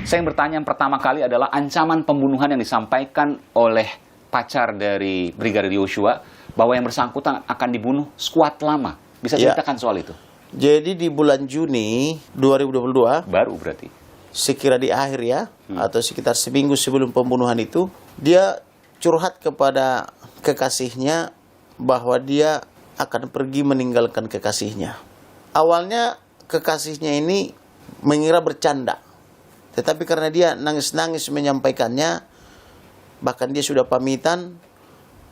Saya yang bertanya yang pertama kali adalah ancaman pembunuhan yang disampaikan oleh pacar dari Brigadir Yosua bahwa yang bersangkutan akan dibunuh skuad lama. Bisa ceritakan soal itu? Jadi di bulan Juni 2022, baru berarti, sekira di akhir ya, atau sekitar seminggu sebelum pembunuhan itu, dia curhat kepada kekasihnya bahwa dia akan pergi meninggalkan kekasihnya. Awalnya kekasihnya ini mengira bercanda, tetapi karena dia nangis-nangis menyampaikannya, bahkan dia sudah pamitan,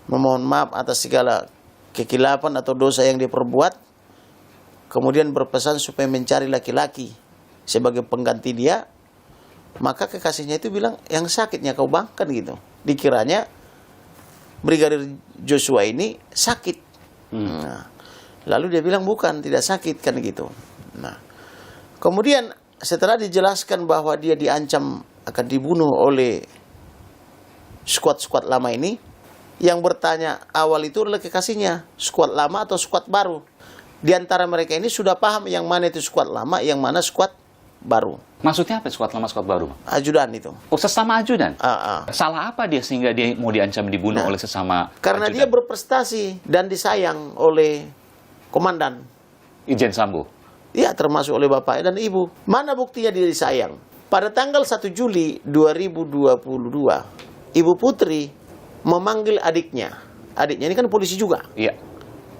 memohon maaf atas segala kekilapan atau dosa yang dia perbuat, kemudian berpesan supaya mencari laki-laki sebagai pengganti dia, maka kekasihnya itu bilang, yang sakitnya kau bang, kan gitu. Dikiranya Brigadir Joshua ini sakit. Nah, lalu dia bilang bukan, tidak sakit, kan gitu. Nah, kemudian setelah dijelaskan bahwa dia diancam akan dibunuh oleh skuad-skuad lama ini, yang bertanya awal itu adalah kekasihnya, skuad lama atau skuad baru. Di antara mereka ini sudah paham yang mana itu skuad lama, yang mana skuad baru. Maksudnya apa skuad lama, skuad baru? Ajudan itu. Oh, sesama ajudan? Salah apa dia sehingga dia mau diancam dibunuh oleh sesama karena ajudan? Dia berprestasi dan disayang oleh komandan Irjen Sambo? Iya, termasuk oleh bapak dan ibu. Mana buktinya dia disayang? Pada tanggal 1 Juli 2022, Ibu Putri memanggil adiknya. Adiknya ini kan polisi juga. Iya.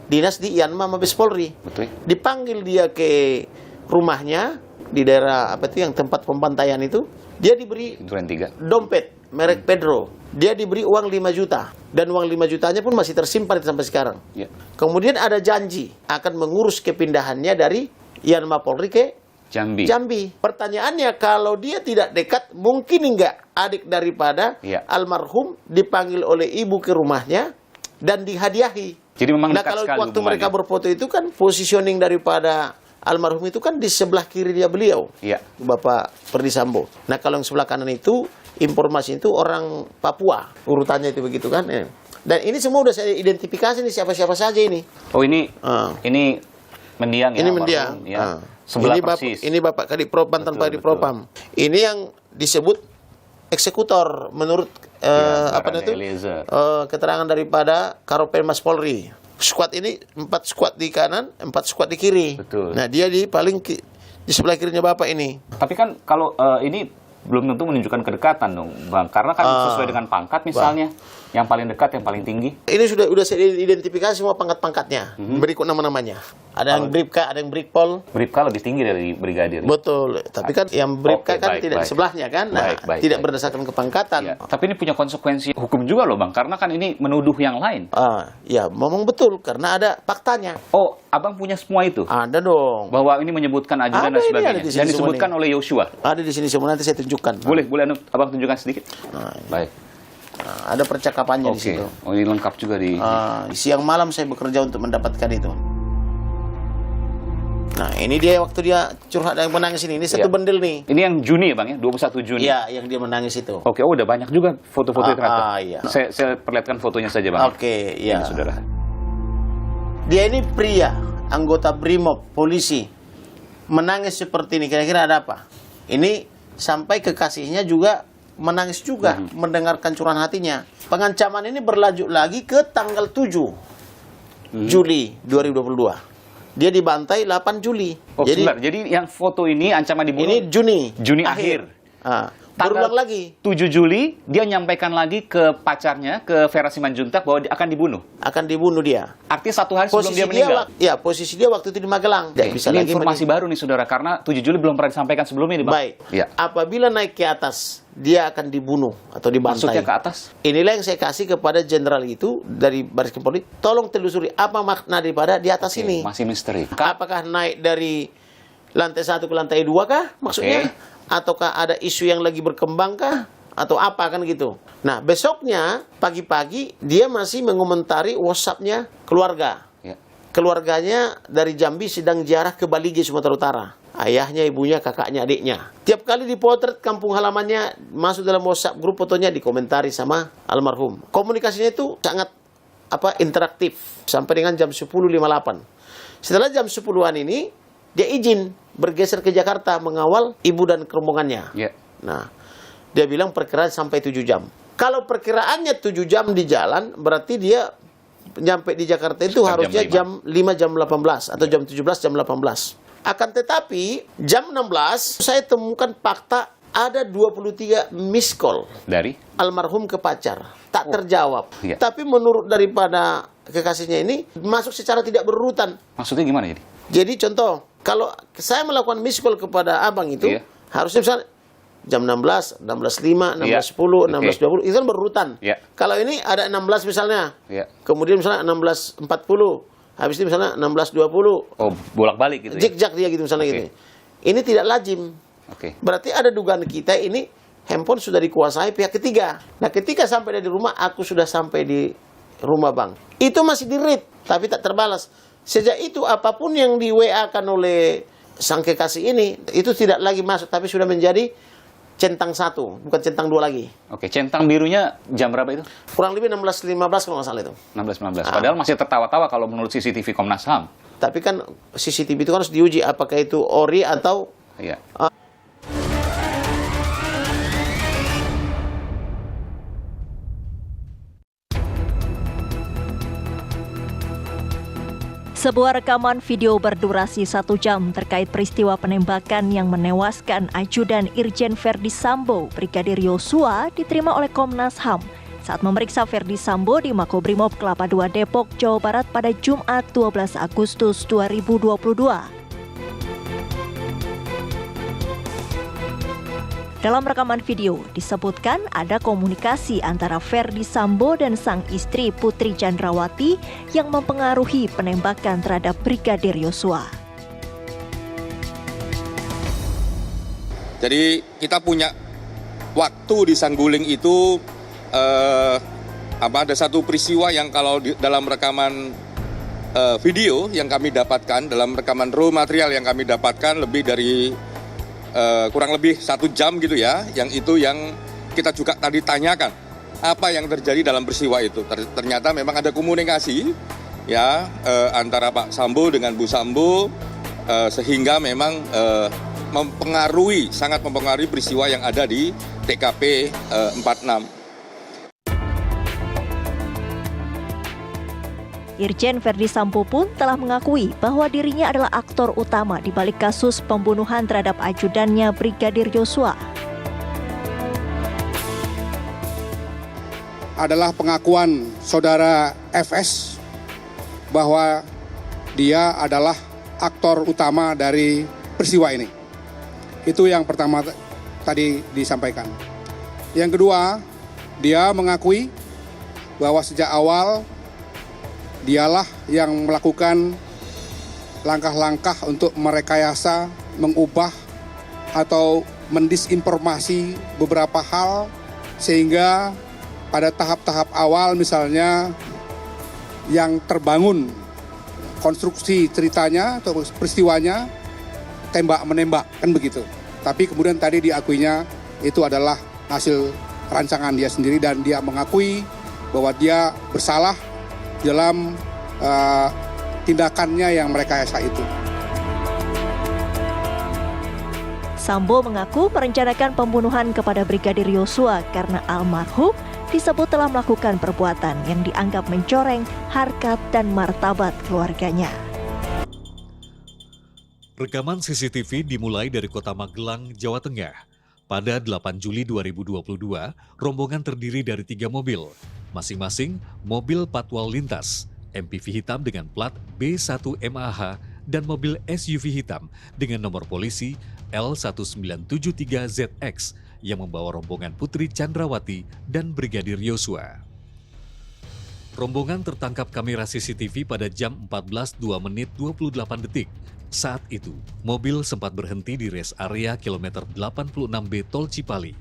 Dinas di Yanma Mabes Polri. Betul. Dipanggil dia ke rumahnya di daerah apa itu yang tempat pembantaian itu. Dia diberi dompet merek Pedro. Dia diberi uang 5 juta. Dan uang 5 jutanya pun masih tersimpan sampai sekarang. Ya. Kemudian ada janji akan mengurus kepindahannya dari Yanma Polri ke Jambi. Pertanyaannya, kalau dia tidak dekat, mungkin enggak adik daripada almarhum dipanggil oleh ibu ke rumahnya dan dihadiahi. Jadi memang nah, kalau waktu mereka berfoto itu kan positioning daripada almarhum itu kan di sebelah kiri dia beliau, Bapak Ferdy Sambo. Nah, kalau yang sebelah kanan itu informasi itu orang Papua, urutannya itu begitu kan. Dan ini semua udah saya identifikasi nih siapa-siapa saja ini. Oh, ini mendiang ya. Ini mendiang. Sebelah ini Bapak Kadipropam, mantan Kadipropam. Ini yang disebut eksekutor menurut keterangan daripada Karopenmas Polri. Skuad ini 4 skuad di kanan, 4 skuad di kiri. Betul. Nah, dia di sebelah kirinya Bapak ini. Tapi kan kalau ini belum tentu menunjukkan kedekatan dong, Bang. Karena kan sesuai dengan pangkat misalnya. Yang paling dekat, yang paling tinggi. Ini sudah saya identifikasi semua pangkat-pangkatnya. Berikut nama-namanya. Ada yang Bribka, ada yang Brigpol. Bribka lebih tinggi dari brigadir. Betul. Tapi kan yang Bribka tidak di sebelahnya kan. Nah, tidak berdasarkan kepangkatan. Ya. Tapi ini punya konsekuensi hukum juga loh, Bang. Karena kan ini menuduh yang lain. Ya, memang betul. Karena ada faktanya. Oh, Abang punya semua itu? Ada dong. Bahwa ini menyebutkan ajudan dan sebagainya. Dan disebutkan oleh Yosua? Ada di sini semua, nanti saya tunjukkan. Boleh Abang tunjukkan sedikit? Baik. Ada percakapannya di situ. Oh, ini lengkap juga di. Siang malam saya bekerja untuk mendapatkan itu. Nah, ini dia waktu dia curhat dan menangis ini. Ini satu bendel nih. Ini yang Juni ya, Bang ya? 21 Juni. Iya, yang dia menangis itu. Oke, udah banyak juga foto-foto ternyata. Iya. Saya perlihatkan fotonya saja, Bang. Oke, iya. Ini, saudara. Dia ini pria, anggota Brimob, polisi. Menangis seperti ini. Kira-kira ada apa? Ini sampai kekasihnya juga menangis juga mendengarkan curahan hatinya. Pengancaman ini berlanjut lagi ke tanggal 7 Juli 2022. Dia dibantai 8 Juli. Oh, jadi yang foto ini ancaman dibunuh. Ini Juni akhir. Berulang lagi. 7 Juli dia menyampaikan lagi ke pacarnya, ke Vera Simanjuntak bahwa akan dibunuh. Akan dibunuh dia. Artinya 1 hari sebelum dia meninggal. Posisi dia waktu itu di Magelang. Bisa ini lagi informasi baru nih, saudara, karena 7 Juli belum pernah disampaikan sebelumnya nih, Bang. Baik. Apabila naik ke atas, dia akan dibunuh atau dibantai. Maksudnya ke atas? Inilah yang saya kasih kepada jenderal itu dari Baris Krim Polri. Tolong telusuri apa makna daripada di atas ini. Masih misteri. Apakah naik dari lantai 1 ke lantai 2 kah maksudnya? Ataukah ada isu yang lagi berkembang kah? Atau apa kan gitu. Nah, besoknya pagi-pagi dia masih mengomentari WhatsApp-nya keluarga. Keluarganya dari Jambi sedang ziarah ke Baligi, Sumatera Utara. Ayahnya, ibunya, kakaknya, adiknya. Tiap kali dipotret kampung halamannya, masuk dalam WhatsApp grup, fotonya dikomentari sama almarhum. Komunikasinya itu sangat interaktif sampai dengan jam 10.58. Setelah jam 10-an ini dia izin bergeser ke Jakarta mengawal ibu dan rombongannya. Nah, dia bilang perkiraan sampai 7 jam. Kalau perkiraannya 7 jam di jalan, berarti dia nyampe di Jakarta itu harusnya jam 5 jam 18 atau jam 17 jam 18. Akan tetapi jam 16 saya temukan fakta ada 23 miss call Dari? almarhum ke pacar, tak terjawab. Iya. Tapi menurut daripada kekasihnya ini masuk secara tidak berurutan. Maksudnya gimana jadi? Jadi contoh, kalau saya melakukan miss call kepada abang itu, Iya. harusnya misalnya jam 16, 16.05, 16.10, Iya. 16.20, itu kan berurutan. Iya. Kalau ini ada 16 misalnya, Iya. kemudian misalnya 16.40, habis itu misalnya 16.20, Oh, bolak-balik gitu ya? jik-jak dia gitu misalnya Oke. gitu. Ini tidak lazim. Oke. Berarti ada dugaan kita ini handphone sudah dikuasai pihak ketiga. Nah, ketika sampai di rumah, aku sudah sampai di rumah bang. Itu masih di-read, tapi tak terbalas. Sejak itu, apapun yang di WA-kan oleh sang kekasih ini, itu tidak lagi masuk, tapi sudah menjadi centang 1, bukan centang 2 lagi. Oke, centang birunya jam berapa itu? Kurang lebih 16.15 kalau nggak salah itu. 16-19. Padahal masih tertawa-tawa kalau menurut CCTV Komnas HAM. Tapi kan CCTV itu kan harus diuji apakah itu ori atau Iya. Sebuah rekaman video berdurasi 1 jam terkait peristiwa penembakan yang menewaskan Ajudan Irjen Verdi Sambo, Brigadir Yosua, diterima oleh Komnas HAM saat memeriksa Verdi Sambo di Makobrimob Kelapa II Depok, Jawa Barat pada Jumat 12 Agustus 2022. Dalam rekaman video disebutkan ada komunikasi antara Verdi Sambo dan sang istri Putri Chandrawati yang mempengaruhi penembakan terhadap Brigadir Yosua. Jadi kita punya waktu di Sangguling itu ada satu peristiwa yang kalau dalam rekaman video yang kami dapatkan, dalam rekaman raw material yang kami dapatkan lebih dari kurang lebih 1 jam gitu ya, yang itu yang kita juga tadi tanyakan apa yang terjadi dalam peristiwa itu. Ternyata memang ada komunikasi ya antara Pak Sambo dengan Bu Sambo sehingga memang sangat mempengaruhi peristiwa yang ada di TKP 46. Irjen Verdi Sambo pun telah mengakui bahwa dirinya adalah aktor utama di balik kasus pembunuhan terhadap ajudannya Brigadir Yosua. Adalah pengakuan saudara FS bahwa dia adalah aktor utama dari peristiwa ini. Itu yang pertama tadi disampaikan. Yang kedua, dia mengakui bahwa sejak awal dialah yang melakukan langkah-langkah untuk merekayasa, mengubah, atau mendisinformasi beberapa hal sehingga pada tahap-tahap awal misalnya yang terbangun konstruksi ceritanya atau peristiwanya tembak-menembak, kan begitu. Tapi kemudian tadi diakuinya itu adalah hasil rancangan dia sendiri dan dia mengakui bahwa dia bersalah dalam tindakannya yang merekayasa itu. Sambo mengaku merencanakan pembunuhan kepada Brigadir Yosua karena almarhum disebut telah melakukan perbuatan yang dianggap mencoreng harkat dan martabat keluarganya. Rekaman CCTV dimulai dari kota Magelang, Jawa Tengah. Pada 8 Juli 2022, rombongan terdiri dari 3 mobil, masing-masing mobil patwal lintas, MPV hitam dengan plat B1MAH, dan mobil SUV hitam dengan nomor polisi L1973ZX yang membawa rombongan Putri Chandrawati dan Brigadir Yosua. Rombongan tertangkap kamera CCTV pada jam 14:02:28. Saat itu, mobil sempat berhenti di rest area kilometer 86B Tol Cipali.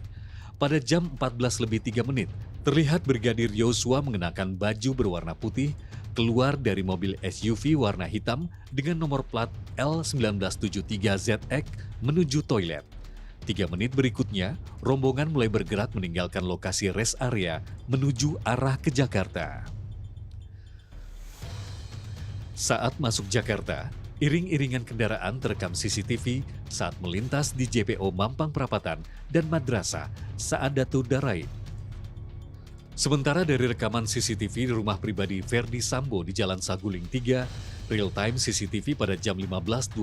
Pada jam 14:03, terlihat Brigadir Yosua mengenakan baju berwarna putih, keluar dari mobil SUV warna hitam dengan nomor plat L1973ZX menuju toilet. 3 menit berikutnya, rombongan mulai bergerak meninggalkan lokasi rest area menuju arah ke Jakarta. Saat masuk Jakarta, Iring-iringan kendaraan terekam CCTV saat melintas di JPO Mampang Perapatan dan Madrasah Saadatul Darain. Sementara dari rekaman CCTV di rumah pribadi Verdi Sambo di Jalan Saguling 3, real-time CCTV pada jam 15.29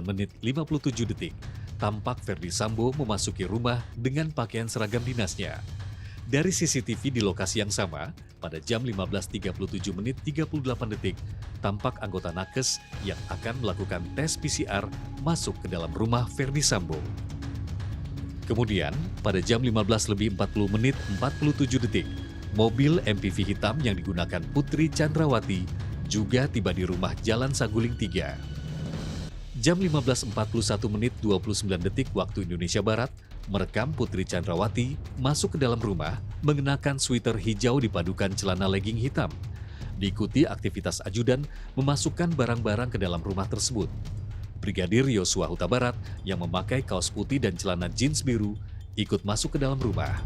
menit 57 detik, tampak Verdi Sambo memasuki rumah dengan pakaian seragam dinasnya. Dari CCTV di lokasi yang sama, pada jam 15.37 menit 38 detik, tampak anggota Nakes yang akan melakukan tes PCR masuk ke dalam rumah Verdi Sambo. Kemudian, pada jam 15.40 menit 47 detik, mobil MPV hitam yang digunakan Putri Chandrawati juga tiba di rumah Jalan Saguling 3. Jam 15.41 menit 29 detik waktu Indonesia Barat, merekam Putri Chandrawati masuk ke dalam rumah mengenakan sweater hijau dipadukan celana legging hitam. Diikuti aktivitas ajudan memasukkan barang-barang ke dalam rumah tersebut. Brigadir Yosua Huta Barat yang memakai kaos putih dan celana jeans biru ikut masuk ke dalam rumah.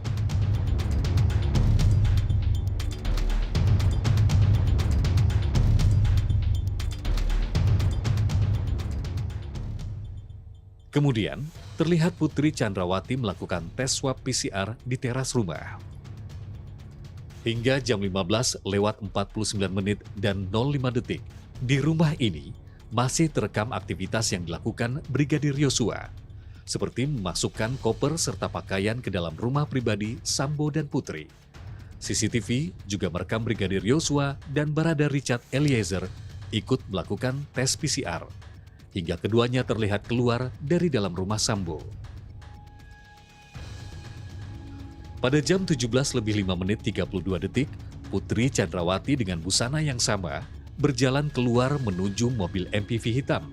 Kemudian, terlihat Putri Chandrawati melakukan tes swab PCR di teras rumah. Hingga jam 15:49 menit dan 05 detik, di rumah ini masih terekam aktivitas yang dilakukan Brigadir Yosua, seperti memasukkan koper serta pakaian ke dalam rumah pribadi Sambo dan Putri. CCTV juga merekam Brigadir Yosua dan Barada Richard Eliezer ikut melakukan tes PCR, hingga keduanya terlihat keluar dari dalam rumah Sambo. Pada jam 17:05 menit 32 detik, Putri Chandrawati dengan busana yang sama berjalan keluar menuju mobil MPV hitam.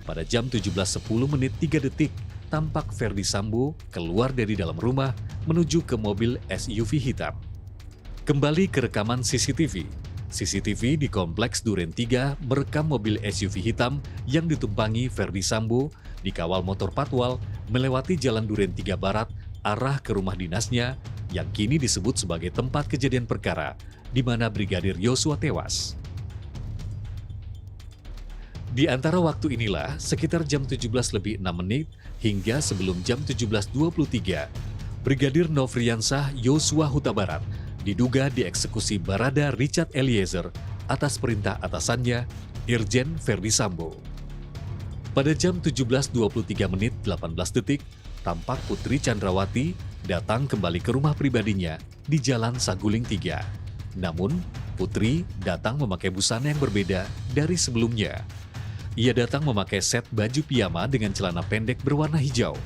Pada jam 17:10 menit 3 detik, tampak Verdi Sambo keluar dari dalam rumah menuju ke mobil SUV hitam. Kembali ke rekaman CCTV. CCTV di Kompleks Duren 3 merekam mobil SUV hitam yang ditumpangi Verdi Sambo dikawal motor patwal melewati Jalan Duren 3 Barat arah ke rumah dinasnya yang kini disebut sebagai tempat kejadian perkara di mana Brigadir Yosua tewas. Di antara waktu inilah, sekitar jam 17:06 hingga sebelum jam 17:23, Brigadir Nofriansah Yosua Huta Barat diduga dieksekusi Barada Richard Eliezer atas perintah atasannya, Irjen Verdi Sambo. Pada jam 17:23 menit 18 detik, tampak Putri Chandrawati datang kembali ke rumah pribadinya di Jalan Saguling 3. Namun, Putri datang memakai busana yang berbeda dari sebelumnya. Ia datang memakai set baju piyama dengan celana pendek berwarna hijau.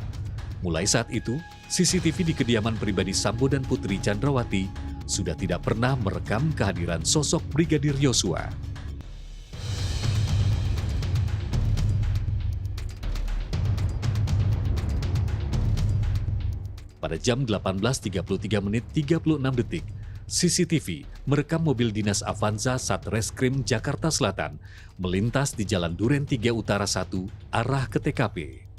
Mulai saat itu, CCTV di kediaman pribadi Sambo dan Putri Chandrawati sudah tidak pernah merekam kehadiran sosok Brigadir Yosua. Pada jam 18:33 menit 36 detik, CCTV merekam mobil dinas Avanza Satreskrim Jakarta Selatan melintas di Jalan Duren 3 Utara 1 arah ke TKP.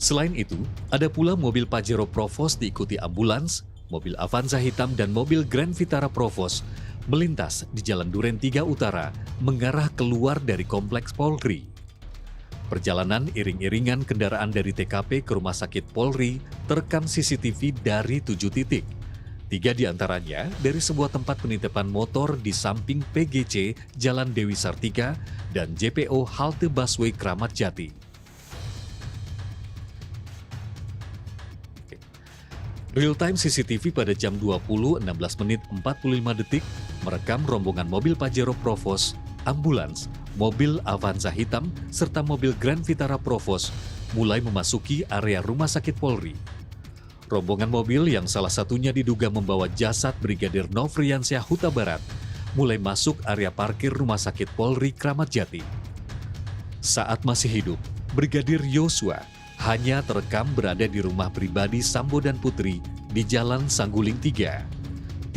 Selain itu, ada pula mobil Pajero Provos diikuti ambulans, mobil Avanza hitam dan mobil Grand Vitara Provos melintas di Jalan Duren 3 Utara mengarah keluar dari Kompleks Polri. Perjalanan iring-iringan kendaraan dari TKP ke Rumah Sakit Polri terekam CCTV dari 7 titik. 3 diantaranya dari sebuah tempat penitipan motor di samping PGC Jalan Dewi Sartika dan JPO Halte Busway Kramat Jati. Real-time CCTV pada jam 20:16 menit 45 detik merekam rombongan mobil Pajero Provos, ambulans, mobil Avanza hitam, serta mobil Grand Vitara Provos mulai memasuki area Rumah Sakit Polri. Rombongan mobil yang salah satunya diduga membawa jasad Brigadir Nofriansah Huta Barat mulai masuk area parkir Rumah Sakit Polri Kramat Jati. Saat masih hidup, Brigadir Yosua hanya terekam berada di rumah pribadi Sambo dan Putri di Jalan Saguling 3.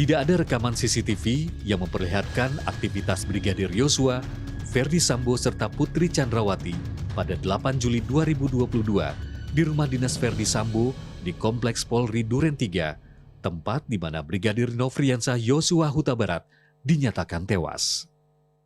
Tidak ada rekaman CCTV yang memperlihatkan aktivitas Brigadir Yosua, Verdi Sambo serta Putri Chandrawati pada 8 Juli 2022 di rumah dinas Verdi Sambo di Kompleks Polri Duren 3 tempat di mana Brigadir Nofriansah Yosua Huta Barat dinyatakan tewas.